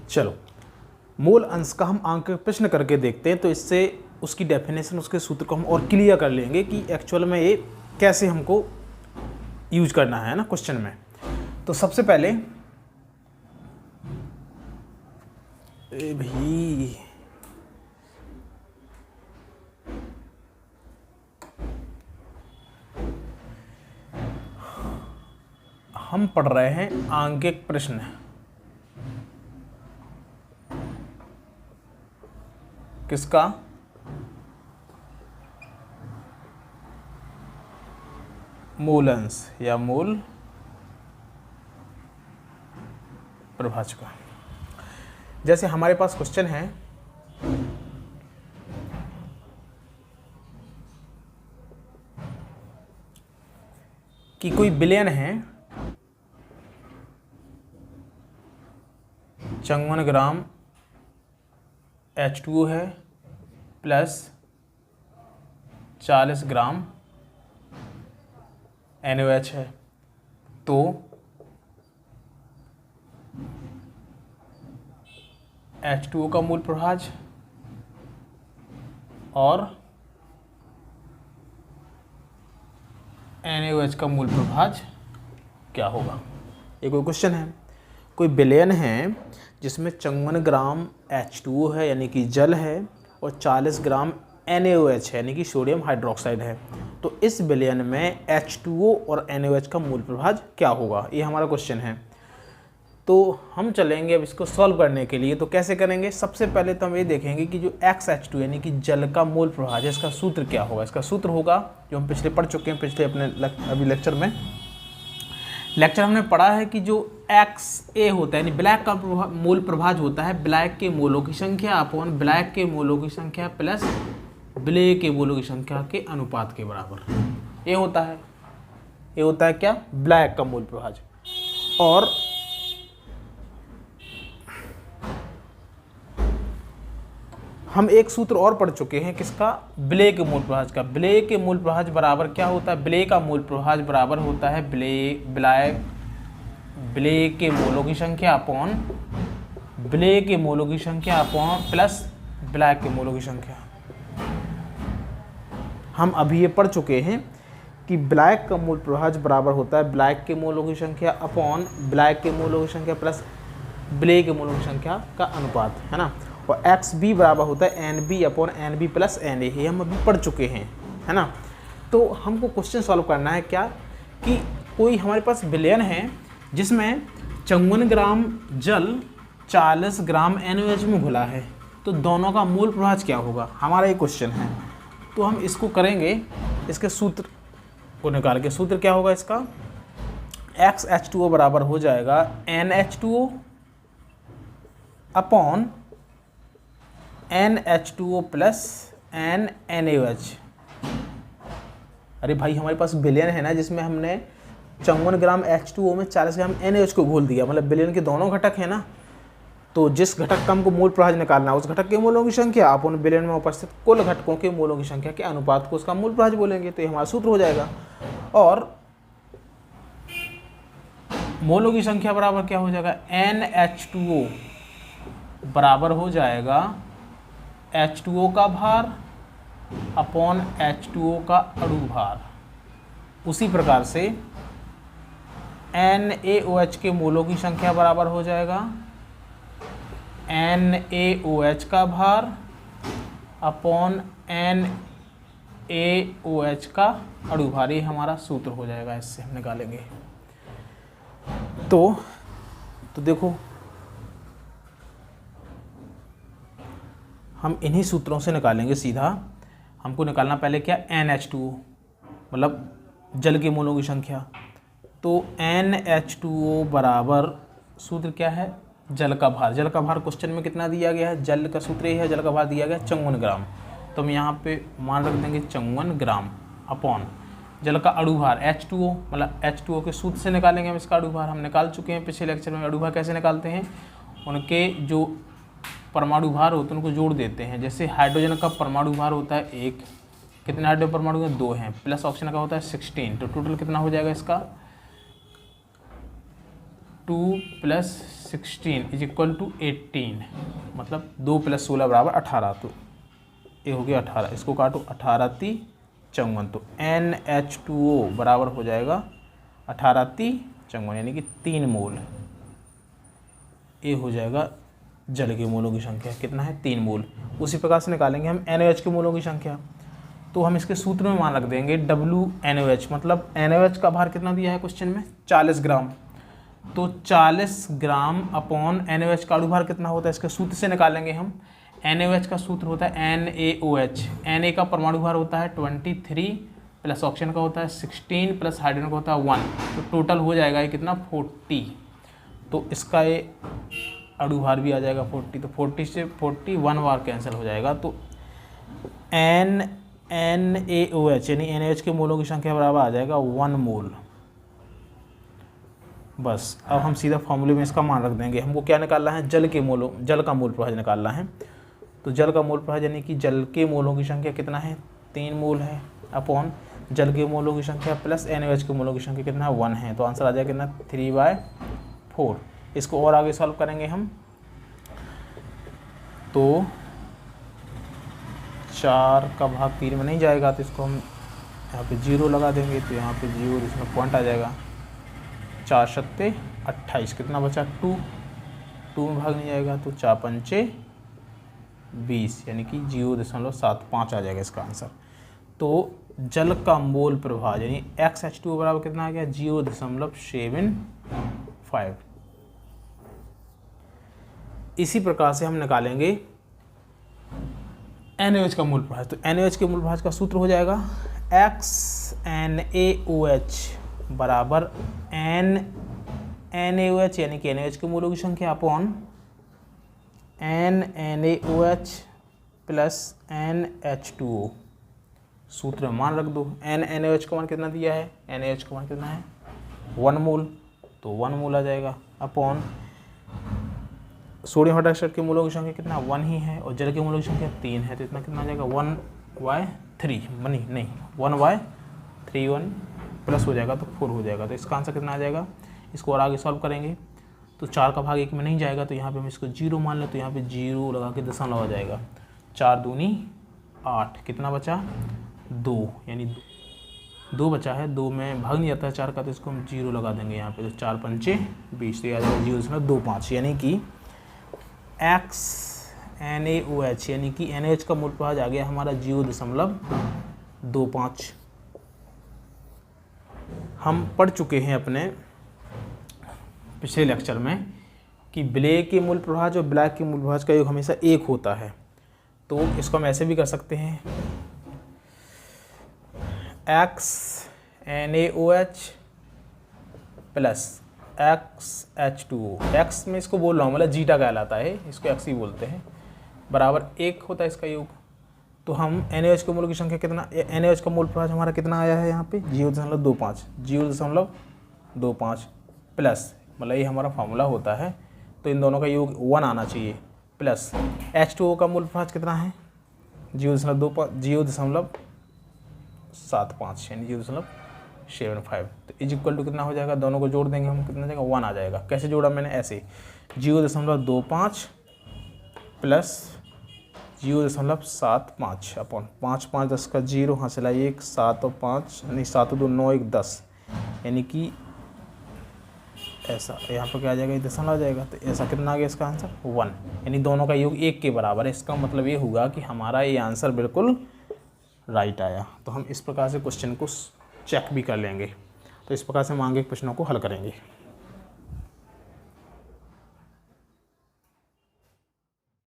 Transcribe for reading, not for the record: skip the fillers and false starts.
चलो मोल अंश का हम अंक प्रश्न करके देखते हैं, तो इससे उसकी डेफिनेशन, उसके सूत्र को हम और क्लियर कर लेंगे कि एक्चुअल में ये कैसे हमको यूज करना है ना क्वेश्चन में। तो सबसे पहले भाई हम पढ़ रहे हैं आंकिक प्रश्न। किसका? मूल अंश या मूल प्रभाज का। जैसे हमारे पास क्वेश्चन है कि कोई विलयन है 54 ग्राम H2O है प्लस 40 ग्राम NaOH है। तो H2O का मूल प्रभाज और NaOH का मूल प्रभाज क्या होगा? ये कोई क्वेश्चन है। कोई विलयन है जिसमें 54 ग्राम H2O है यानी कि जल है और 40 ग्राम NaOH है यानी कि सोडियम हाइड्रोक्साइड है। तो इस विलयन में H2O और NaOH का मूल प्रभाज क्या होगा, ये हमारा क्वेश्चन है। तो हम चलेंगे अब इसको सॉल्व करने के लिए। तो कैसे करेंगे? सबसे पहले तो हम ये देखेंगे कि जो XH2 यानी कि जल का मूल प्रभाज है, इसका सूत्र क्या होगा। इसका सूत्र होगा जो हम पिछले पढ़ चुके हैं, पिछले अपने अभी लेक्चर हमने पढ़ा है कि जो XA होता है यानी ब्लैक का मूल प्रभाज होता है ब्लैक के मोलों की संख्या अपॉन ब्लैक के मोलों की संख्या प्लस ब्ले के मोलों की संख्या के अनुपात के बराबर। ये होता है क्या? ब्लैक का मूल प्रभाज। और हम एक सूत्र और पढ़ चुके हैं, किसका? ब्ले के मूल प्रभाज का। ब्ले के मूल प्रभाज बराबर क्या होता है? ब्ले का मूल प्रभाज बराबर होता है ब्ले के मोलों की संख्या अपॉन ब्ले के मोलों की संख्या अपॉन प्लस ब्लैक के मोलों की संख्या। हम अभी ये पढ़ चुके हैं कि ब्लैक का मूल प्रभाज बराबर होता है ब्लैक के मोलों की संख्या अपॉन ब्लैक के मोलों की संख्या प्लस ब्ले के मोलों की संख्या का अनुपात, है ना। और XB बराबर होता है NB upon NB plus NA। ये हम अभी पढ़ चुके हैं, है ना। तो हमको क्वेश्चन सॉल्व करना है क्या कि कोई हमारे पास विलयन है जिसमें 54 ग्राम जल 40 ग्राम NaOH में घुला है, तो दोनों का मूल प्रभाज क्या होगा, हमारा ये क्वेश्चन है। तो हम इसको करेंगे, इसके सूत्र को निकाल के। सूत्र क्या होगा इसका? XH2O बराबर हो जाएगा NH2O upon NH2O plus NaOH। अरे भाई हमारे पास विलयन है ना जिसमें हमने 54 ग्राम H2O में 40 ग्राम NaOH को घोल दिया, मतलब विलयन के दोनों घटक है ना। तो जिस घटक का हमको मूल प्रभाज निकालना है उस घटक के मोलों की संख्या अपन विलयन में उपस्थित कुल घटकों के मोलों की संख्या के अनुपात को उसका मूल प्रभाज बोलेंगे। तो ये हमारा सूत्र हो जाएगा। और मोलों की संख्या बराबर क्या हो जाएगा? NH2O बराबर हो जाएगा H2O का भार अपॉन H2O का अणु भार। उसी प्रकार से NaOH के मोलों की संख्या बराबर हो जाएगा NaOH का भार अपॉन NaOH का अणु भार। ये हमारा सूत्र हो जाएगा, इससे हम निकालेंगे। तो देखो हम इन्हीं सूत्रों से निकालेंगे सीधा। हमको निकालना पहले क्या? NH2O मतलब जल के मोलों की संख्या। तो NH2O बराबर सूत्र क्या है? जल का भार। जल का भार क्वेश्चन में कितना दिया गया है? जल का सूत्र ये है, जल का भार दिया गया 54 ग्राम। तो हम यहाँ पे मान रख देंगे 54 ग्राम अपॉन जल का अणु भार H2O, मतलब H2O के सूत्र से निकालेंगे हम इसका अणु भार। हम निकाल चुके हैं पिछले लेक्चर में। अणु भार कैसे निकालते हैं? उनके जो परमाणु भार होते हैं उनको जोड़ देते हैं। जैसे हाइड्रोजन का परमाणु भार होता है 1, कितने हाइड्रोजन परमाणु हैं? 2 हैं, प्लस ऑक्सीजन का होता है 16। तो टोटल कितना हो जाएगा इसका? 2 + 16 इज इक्वल टू 18, मतलब 2 + 16 बराबर 18। तो ये हो गया 18, इसको काटो 18 × 3 = 54, तो NH2O बराबर हो जाएगा 18 × 3 = 54 यानी कि 3 मोल। ये हो जाएगा जल के मोलों की संख्या, कितना है 3 मोल। उसी प्रकार से निकालेंगे हम NaOH के मोलों की संख्या, तो हम इसके सूत्र में मान रख देंगे WNaOH, मतलब NaOH का भार कितना दिया है क्वेश्चन में 40 ग्राम, तो 40 ग्राम अपॉन NaOH का अणुभार कितना होता है इसके सूत्र से निकालेंगे हम। NaOH का सूत्र होता है NaOH, Na का परमाणु भार होता है 23 प्लस ऑक्सीजन का होता है 16 प्लस हाइड्रोजन का होता है 1, तो टोटल हो जाएगा ये कितना 40, तो इसका ये अणुभार भी आ जाएगा 40, तो 40 से 41 बार कैंसिल हो जाएगा, तो NaOH यानी NaOH के मोलों की संख्या बराबर आ जाएगा 1 मोल। बस अब हम सीधा फॉर्मूले में इसका मान रख देंगे। हमको क्या निकालना है, जल का मोल प्रभाज निकालना है। तो जल का मोल प्रभाज यानी कि जल के मोलों की संख्या कितना है 3 मोल है, अपॉन जल के मोलों की संख्या प्लस NaOH के मोलों की संख्या कितना है 1 है, तो आंसर आ जाएगा कितना 3/4। इसको और आगे सॉल्व करेंगे हम, तो 4 का भाग 3 में नहीं जाएगा, तो इसको हम यहाँ पे 0 लगा देंगे, तो यहाँ पे 0 इसमें पॉइंट आ जाएगा। 4 × 7 = 28, कितना बचा 2 में भाग नहीं जाएगा, तो 4 × 5 = 20 यानी कि 0.75 आ जाएगा इसका आंसर। तो जल का मोल प्रभाज यानी XH2O बराबर कितना आ गया 0.75। इसी प्रकार से हम निकालेंगे NaOH का मूल प्रभाज। तो NaOH के मूल प्रभाज का सूत्र हो जाएगा XNaOH बराबर NaOH यानी कि NaOH के मूलों की संख्या अपॉन NaOH प्लस NH2O। सूत्र में मान रख दो, NaOH का मान कितना दिया है, NaOH का मान कितना है 1 मोल, तो 1 मोल आ जाएगा, अपॉन सोडियम हाइड्रोक्साइड के मोलों की संख्या कितना 1 ही है, और जल के मोलों की संख्या 3 है, तो इतना कितना आ जाएगा 1/3 नहीं 1/3 प्लस हो जाएगा तो 4 हो जाएगा, तो इसका आंसर कितना आ जाएगा। इसको और आगे सॉल्व करेंगे तो 4 का भाग 1 में नहीं जाएगा, तो यहाँ पे हम इसको 0 मान लें, तो यहाँ पे 0 लगा के दशमलव आ जाएगा। 4 दूनी 8, कितना बचा 2, यानी 2 बचा है, 2 में भाग नहीं आता है 4 का, तो इसको हम 0 लगा देंगे यहाँ पे, तो 4 × 5 = 20, तो आ जाएगा 0.25 यानी कि XNaOH यानी कि NaOH का मूल प्रभाज आ गया हमारा 0.25। हम पढ़ चुके हैं अपने पिछले लेक्चर में कि ब्लैक के मूल प्रभाज और ब्लैक के मूल प्रभाज का योग हमेशा 1 होता है, तो इसको हम ऐसे भी कर सकते हैं XNaOH प्लस XH2O। X में इसको बोल रहा हूँ मतलब जीटा कहलाता है, इसको X ही बोलते हैं, बराबर 1 होता है इसका योग। तो हम NaOH के मोल की संख्या कितना, NaOH का मोल प्रभाज हमारा कितना आया है यहाँ पे 0.25 प्लस, मतलब ये हमारा फार्मूला होता है, तो इन दोनों का योग 1 आना चाहिए, प्लस H2O का मोल प्रभाज कितना है 0.75 यानी 0.75, तो इज इक्वल टू कितना हो जाएगा, दोनों को जोड़ देंगे हम, कितना आ जाएगा 1 आ जाएगा। कैसे जोड़ा मैंने, ऐसे 0.25 प्लस 0.75 अपॉन 5 5 10 का 0 हासिल 1 7 और 5 यानी 7 2 9 1 10, यानी कि ऐसा यहाँ पर क्या आ जाएगा, ये दशमलव आ जाएगा, तो ऐसा कितना आ गया इसका आंसर 1, यानी दोनों का योग 1 के बराबर है। इसका मतलब ये होगा कि हमारा ये आंसर बिल्कुल राइट आया। तो हम इस प्रकार से क्वेश्चन को चेक भी कर लेंगे, तो इस प्रकार से हम आगे प्रश्नों को हल करेंगे।